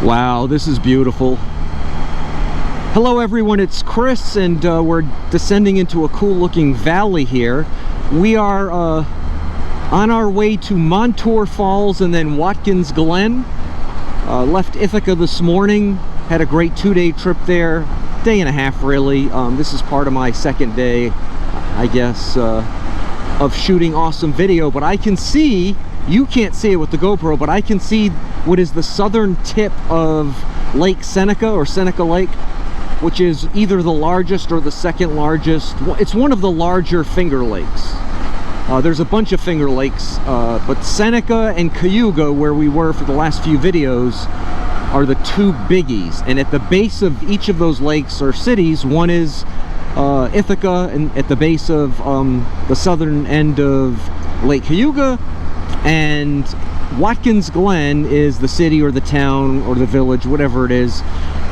Wow, this is beautiful. Hello everyone, it's Chris, and we're descending into a cool looking valley here. We are on our way to Montour Falls and then Watkins Glen. Left Ithaca this morning, had a great 2-day trip there, day and a half really. This is part of my second day, I guess, of shooting awesome video, but I can see, you can't see it with the GoPro, but I can see what is the southern tip of Lake Seneca, or Seneca Lake, which is either the largest or the second largest. It's one of the larger finger lakes. There's a bunch of finger lakes, but Seneca and Cayuga, where we were for the last few videos, are the two biggies. And at the base of each of those lakes or cities, one is Ithaca, and at the base of the southern end of Lake Cayuga, and Watkins Glen is the city or the town or the village, whatever it is,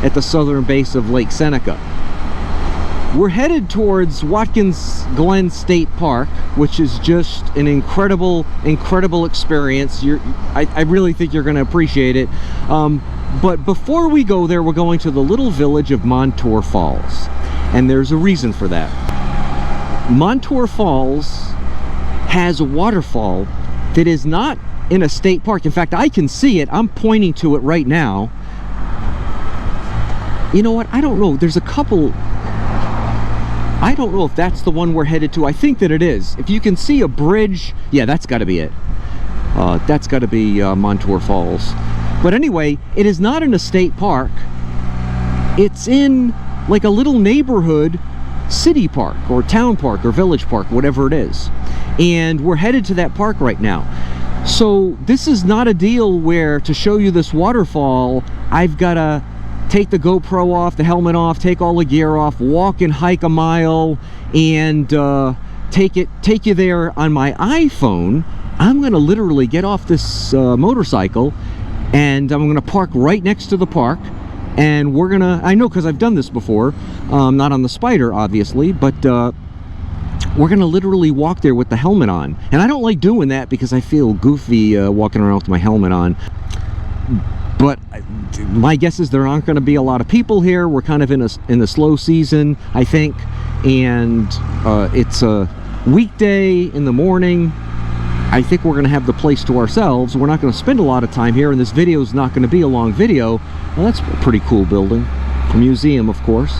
at the southern base of Lake Seneca. We're headed towards Watkins Glen State Park, which is just an incredible experience. I really think you're going to appreciate it. But before we go there, we're going to the little village of Montour Falls, and there's a reason for that. Montour Falls has a waterfall that is not in a state park. In fact, I can see it. I'm pointing to it right now. You know what? I don't know. There's a couple. I don't know if that's the one we're headed to. I think that it is. If you can see a bridge, yeah, that's got to be it. That's got to be Montour Falls. But anyway, it is not in a state park. It's in like a little neighborhood city park or town park or village park, whatever it is. And we're headed to that park right now. So this is not a deal where, to show you this waterfall, I've got to take the GoPro off, the helmet off, take all the gear off, walk and hike a mile, and take you there on my iPhone. I'm going to literally get off this motorcycle, and I'm going to park right next to the park, and we're going to, I know because I've done this before, not on the Spyder obviously, but we're going to literally walk there with the helmet on. And I don't like doing that because I feel goofy walking around with my helmet on. But my guess is there aren't going to be a lot of people here. We're kind of in the slow season, I think, and it's a weekday in the morning. I think we're going to have the place to ourselves. We're not going to spend a lot of time here, and this video is not going to be a long video. Well, that's a pretty cool building. A museum, of course.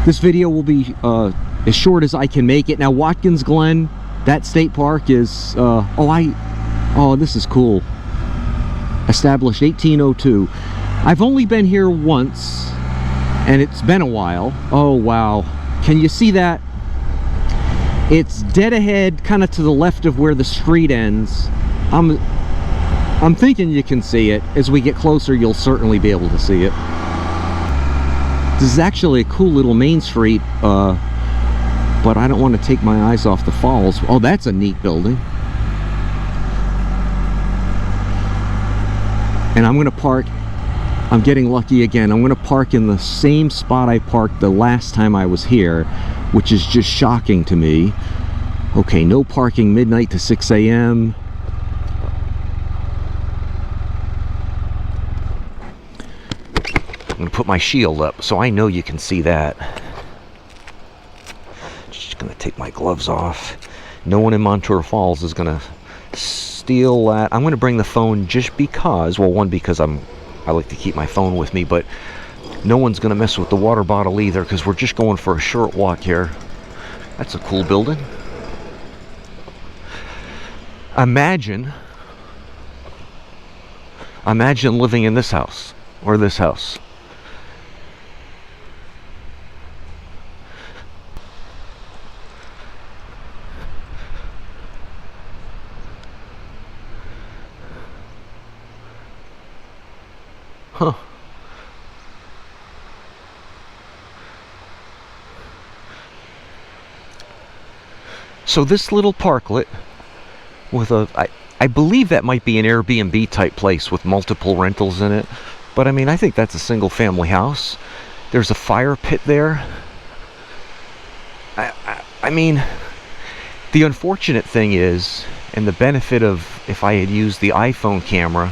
This video will be as short as I can make it. Now, Watkins Glen, that state park is, oh, this is cool. Established 1802. I've only been here once, and it's been a while. Oh, wow. Can you see that? It's dead ahead, kind of to the left of where the street ends. I'm thinking you can see it. As we get closer, you'll certainly be able to see it. This is actually a cool little main street, but I don't want to take my eyes off the falls. Oh, that's a neat building. And I'm going to park, I'm getting lucky again, I'm going to park in the same spot I parked the last time I was here, which is just shocking to me. Okay, no parking midnight to 6 a.m. I'm going to put my shield up so I know you can see that. Just going to take my gloves off. No one in Montour Falls is going to steal that. I'm going to bring the phone just because, well, one, because I like to keep my phone with me, but no one's going to mess with the water bottle either, because we're just going for a short walk here. That's a cool building. Imagine living in this house, or this house. Huh. So this little parklet with I believe that might be an Airbnb type place with multiple rentals in it, but I mean, I think that's a single family house. There's a fire pit there. I mean, the unfortunate thing is, and the benefit of if I had used the iPhone camera,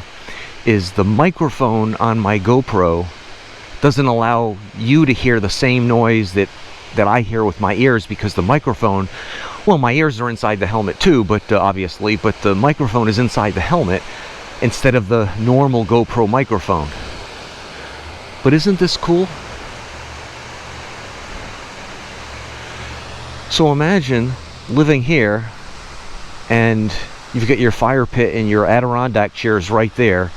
is the microphone on my GoPro doesn't allow you to hear the same noise that I hear with my ears, because the microphone, well, my ears are inside the helmet too, but obviously, but the microphone is inside the helmet instead of the normal GoPro microphone. But isn't this cool? So imagine living here and you've got your fire pit and your Adirondack chairs right there,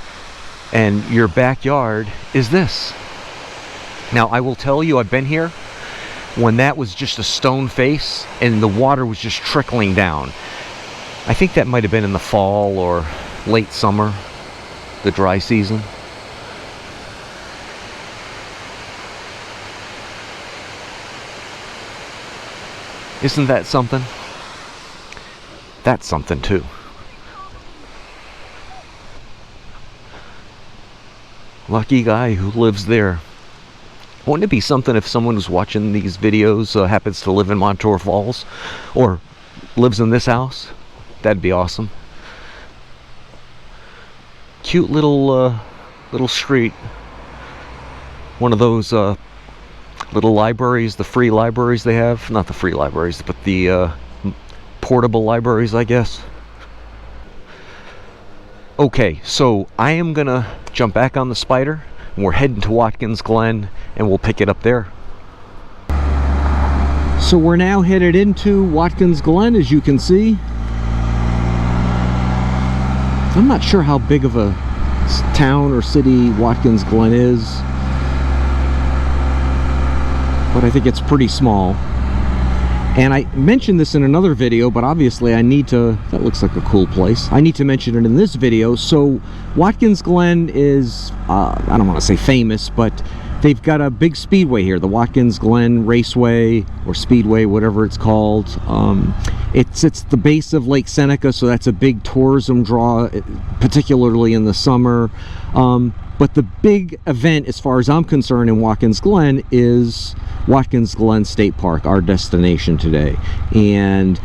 and your backyard is this. Now, I will tell you, I've been here when that was just a stone face and the water was just trickling down. I think that might have been in the fall or late summer, the dry season. Isn't that something? That's something too. Lucky guy who lives there. Wouldn't it be something if someone who's watching these videos happens to live in Montour Falls or lives in this house? That'd be awesome. Cute little street. One of those little libraries, the free libraries they have. Not the free libraries, but the portable libraries, I guess. Okay, so I am gonna jump back on the Spyder, and we're heading to Watkins Glen, and we'll pick it up there. So we're now headed into Watkins Glen, as you can see. I'm not sure how big of a town or city Watkins Glen is, but I think it's pretty small. And I mentioned this in another video, but obviously I need to, that looks like a cool place. I need to mention it in this video. So Watkins Glen is, I don't want to say famous, but they've got a big speedway here, the Watkins Glen Raceway or Speedway, whatever it's called. It's the base of Lake Seneca, so that's a big tourism draw, particularly in the summer. But the big event, as far as I'm concerned, in Watkins Glen is Watkins Glen State Park, our destination today. And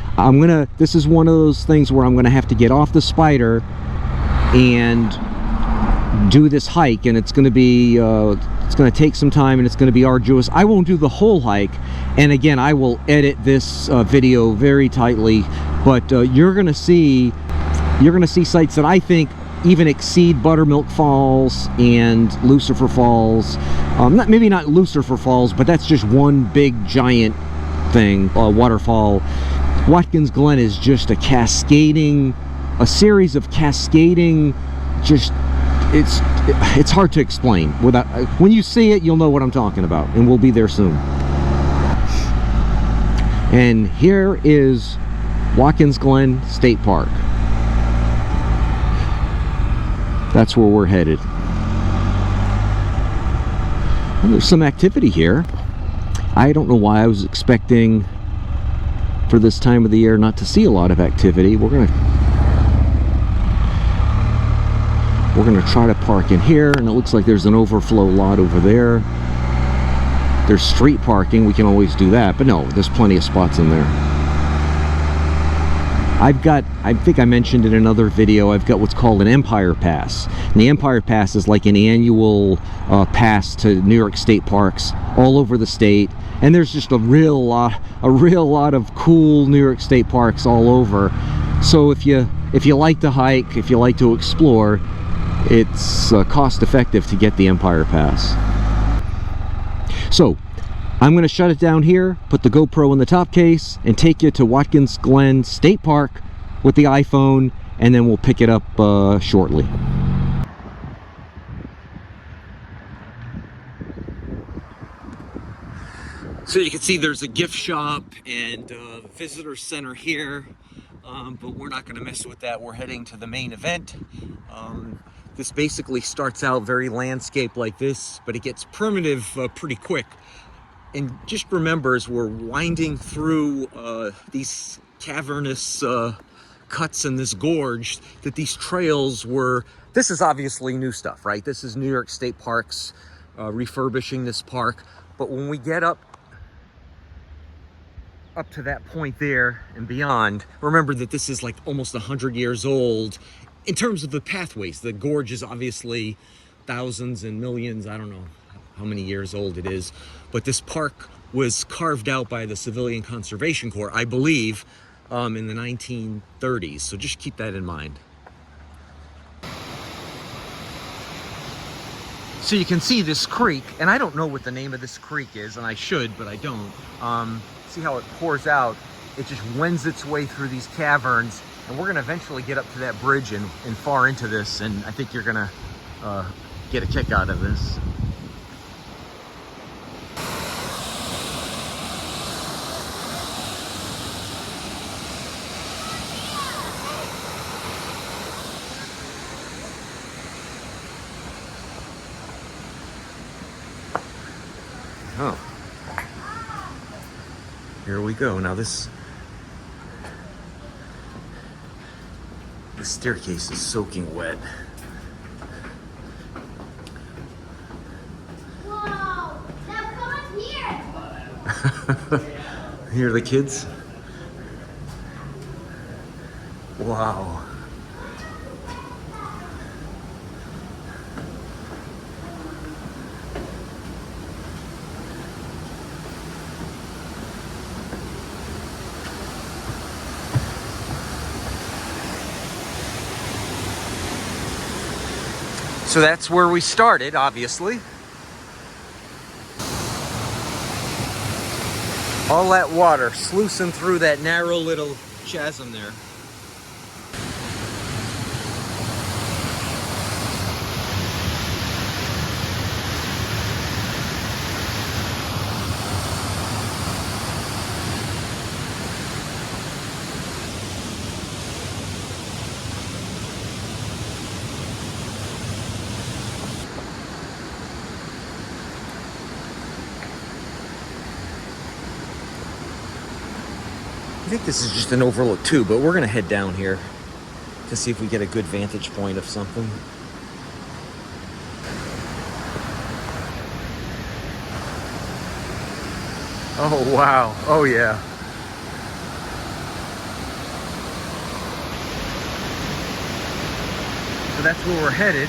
this is one of those things where I'm gonna have to get off the Spyder and do this hike, and it's gonna be it's gonna take some time, and it's gonna be arduous. I won't do the whole hike, and again, I will edit this video very tightly, but you're gonna see sights that I think even exceed Buttermilk Falls and Lucifer Falls. Maybe not Lucifer Falls, but that's just one big giant thing, waterfall. Watkins Glen is just a series of cascading, just, it's hard to explain. When you see it, you'll know what I'm talking about, and we'll be there soon. And here is Watkins Glen State Park. That's where we're headed. Well, there's some activity here. I don't know why I was expecting for this time of the year not to see a lot of activity. We're gonna try to park in here, and it looks like there's an overflow lot over there. There's street parking, we can always do that, but no, there's plenty of spots in there. I think I mentioned in another video, I've got what's called an Empire Pass. And the Empire Pass is like an annual pass to New York state parks all over the state. And there's just a real lot of cool New York state parks all over. So if you like to hike, if you like to explore, it's cost effective to get the Empire Pass. So I'm going to shut it down here, put the GoPro in the top case, and take you to Watkins Glen State Park with the iPhone, and then we'll pick it up shortly. So you can see there's a gift shop and a visitor center here, but we're not going to mess with that. We're heading to the main event. This basically starts out very landscape like this, but it gets primitive pretty quick. And just remember, as we're winding through these cavernous cuts in this gorge, that these trails this is obviously new stuff, right? This is New York State Parks refurbishing this park. But when we get up to that point there and beyond, remember that this is like almost 100 years old, in terms of the pathways. The gorge is obviously thousands and millions, I don't know how many years old it is, but this park was carved out by the Civilian Conservation Corps, I believe, in the 1930s. So just keep that in mind. So you can see this creek, and I don't know what the name of this creek is, and I should, but I don't. See how it pours out? It just wends its way through these caverns, and we're gonna eventually get up to that bridge and far into this, and I think you're gonna get a kick out of this. Oh, here we go. Now this staircase is soaking wet. Whoa! Now come up here! Here are the kids. Wow. So that's where we started, obviously. All that water sluicing through that narrow little chasm there. I think this is just an overlook too, but we're gonna head down here to see if we get a good vantage point of something. Oh wow, oh yeah. So that's where we're headed.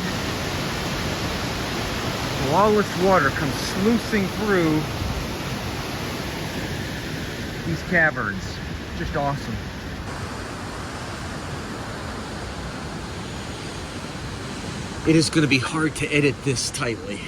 So all this water comes sluicing through these caverns. Just awesome. It is going to be hard to edit this tightly.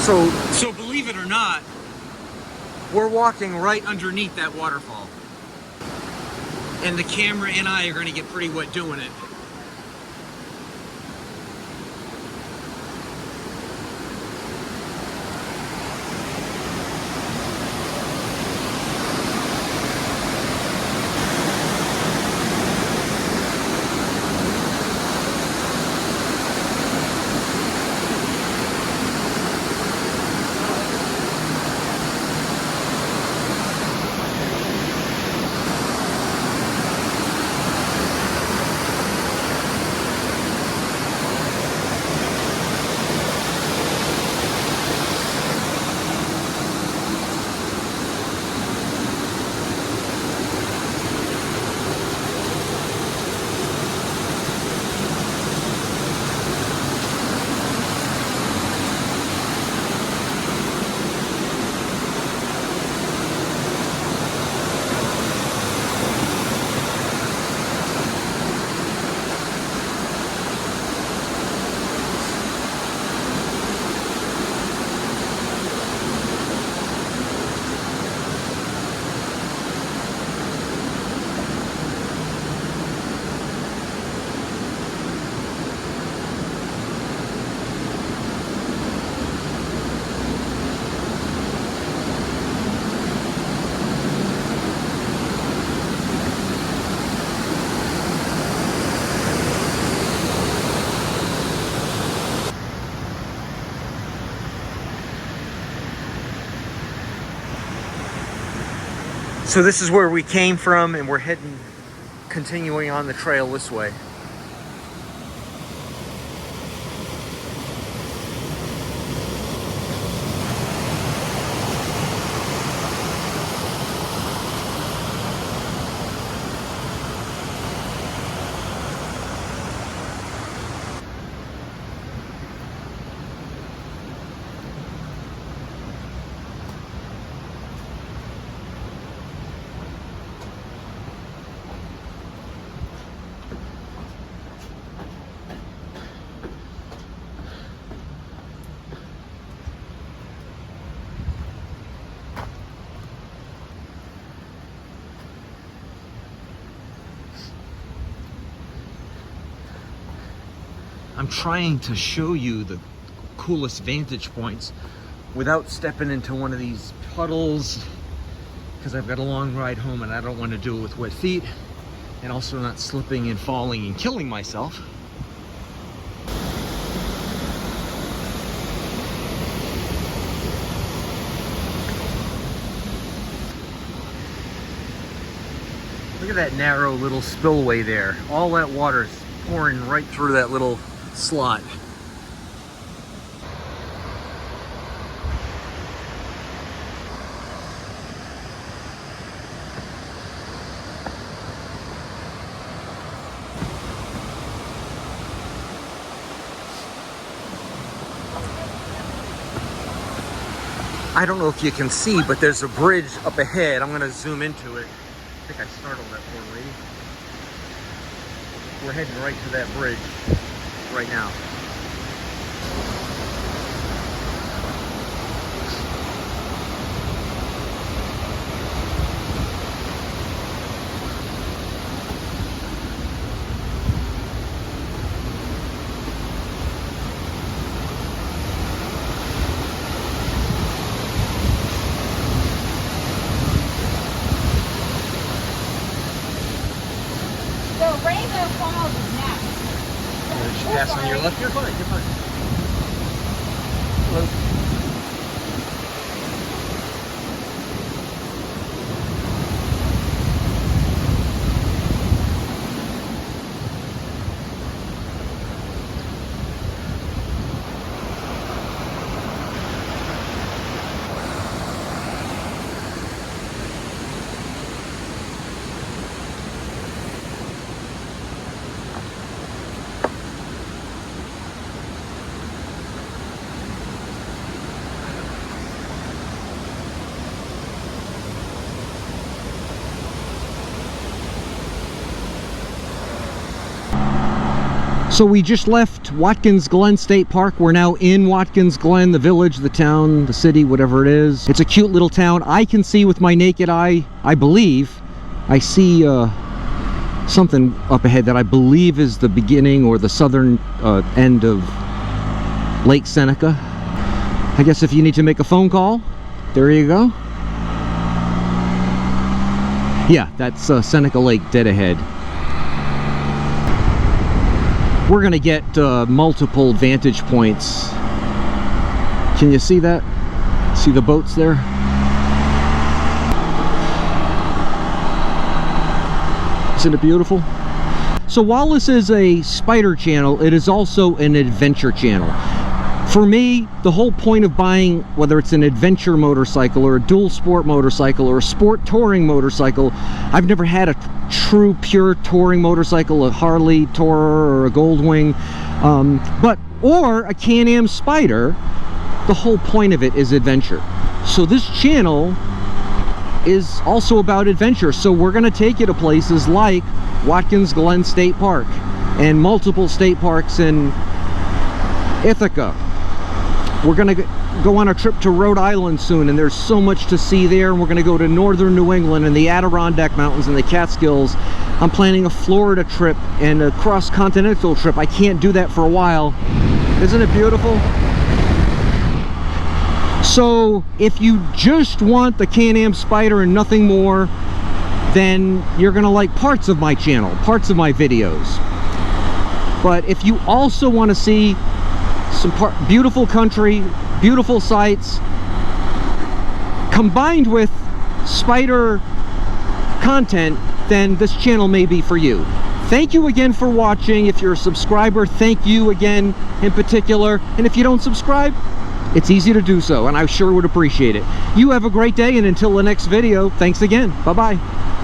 So believe it or not, we're walking right underneath that waterfall. And the camera and I are going to get pretty wet doing it. So this is where we came from, and we're continuing on the trail this way. I'm trying to show you the coolest vantage points without stepping into one of these puddles, because I've got a long ride home and I don't want to do it with wet feet, and also not slipping and falling and killing myself. Look at that narrow little spillway there. All that water's pouring right through that little slot. I don't know if you can see, but there's a bridge up ahead. I'm gonna zoom into it. I think I startled that poor lady. We're heading right to that bridge right now. Pass on your left, you're fine, you're fine. Hello. So we just left Watkins Glen State Park. We're now in Watkins Glen, the village, the town, the city, whatever it is. It's a cute little town. I can see with my naked eye, I believe, I see something up ahead that I believe is the beginning or the southern end of Lake Seneca. I guess if you need to make a phone call, there you go. Yeah, that's Seneca Lake dead ahead. We're gonna get multiple vantage points. Can you see that? See the boats there? Isn't it beautiful? So while this is a Spyder channel, it is also an adventure channel. For me, the whole point of buying, whether it's an adventure motorcycle or a dual sport motorcycle or a sport touring motorcycle, I've never had a true pure touring motorcycle, a Harley Tourer or a Goldwing, or a Can-Am Spyder. The whole point of it is adventure. So this channel is also about adventure. So we're going to take you to places like Watkins Glen State Park and multiple state parks in Ithaca. We're going to go on a trip to Rhode Island soon, and there's so much to see there. And we're going to go to northern New England and the Adirondack Mountains and the Catskills. I'm planning a Florida trip and a cross-continental trip. I can't do that for a while. Isn't it beautiful? So if you just want the Can-Am Spyder and nothing more, then you're going to like parts of my channel, parts of my videos. But if you also want to see some beautiful country, beautiful sights, combined with Spyder content, then this channel may be for you. Thank you again for watching. If you're a subscriber, thank you again in particular. And if you don't subscribe, it's easy to do so, and I sure would appreciate it. You have a great day, and until the next video, thanks again. Bye-bye.